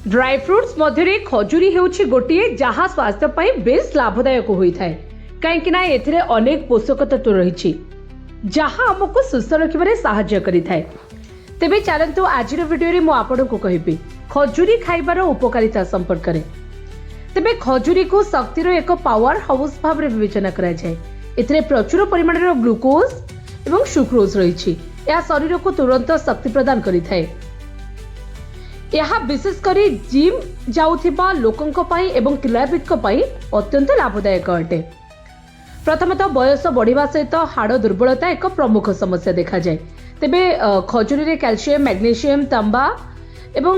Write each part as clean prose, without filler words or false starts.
Dry fruits मध्य खजुरी हेउछि गोटिए जहाँ स्वास्थ्य पई बेस लाभदायक होइथाय काहेकि ना एथिरे अनेक पोषक तत्व रहिछि जहाँ हमको सुस्थ रखिबारे सहायता करिथाय। तेबे चलंतु आजिर वीडियो रे मु आपनको कहिबी खजुरी खाइबार उपकारिता संपर्क रे। तेबे खजुरी को शक्तिर एक पावर हाउस भाव रे विवेचना करा जाय। एथिरे प्रचुर परिमाण रे ग्लूकोज एवं सुक्रोज रहिछि। यह शरीर को तुरंत शक्ति प्रदान करिथाय। यह विशेषकर जिम जाउथिबा लोकंक पई एवं क्रीड़ाविदक पई अत्यंत लाभदायक अटे। प्रथमतः बयस बढ़िबा सहित हाड़ दुर्बलता एक प्रमुख समस्या देखा जाए। तेबे खजुरी रे कैल्शियम, मैग्नीशियम, तांबा एवं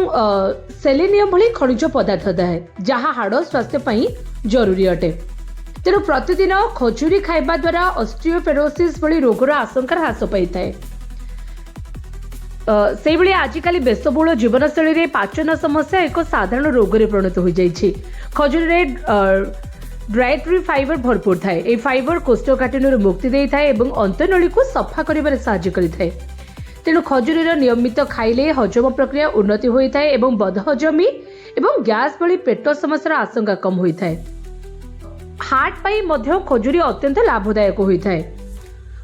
सेलेनियम भली खनिज पदार्थ थाए जहाँ हाड़ स्वास्थ्य पई जरूरी अटे। तेणु प्रतिदिन खजुरी खाइबा द्वारा ऑस्टियोपेरोसिस भली रोगर आशंका ह्रास पाइथाए। से भली आजिकाली व्यस्तबहुल जीवनशैली रे पाचन समस्या एक साधारण रोग रे परिणत हो जाइछि। खजुरी रे डाइटरी फाइबर भरपूर थाए। ए फाइबर कोष्ठकाठिन्य मुक्ति देई थाए एवं अंतनळी को सफा करिबारे सहायता करिथाए। तेणु खजुरी रो नियमित खाइले हजम प्रक्रिया उन्नति होइथाए एवं बदहजमी एवं गैस भली पेट समस्यार आशंका कम होइथाए। हार्ट पई मध्य खजुरी अत्यंत लाभदायक होइथाए।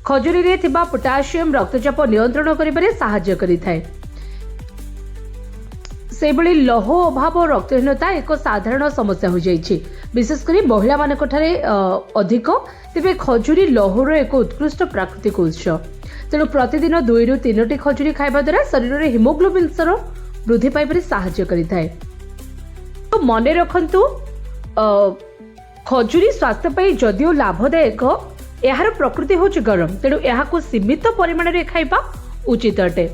खजुरी रे थिबा पोटासियम रक्तचाप नियंत्रण करिबारे सहायता करिथाए। सेबली लौह अभाव और रक्तहीनता एक साधारण समस्या हो जाइछि, विशेषकर महिला मानक ठारे अधिक। तेबे खजुरी लौहर एक उत्कृष्ट प्राकृतिक उत्स। तेणु प्रतिदिन 2 ରୁ 3ଟି खजुरी खाइबा द्वारा शरीर में हिमोग्लोबिन स्तर वृद्धि पाइबारे सहायता करिथाए। तो मने रखंतु खजुरी स्वास्थ्य पई जदिओ लाभदायक, यार प्रकृति होछि गरम। तेणु यहाको सीमित परिमाण रे खाइबा उचित अटे।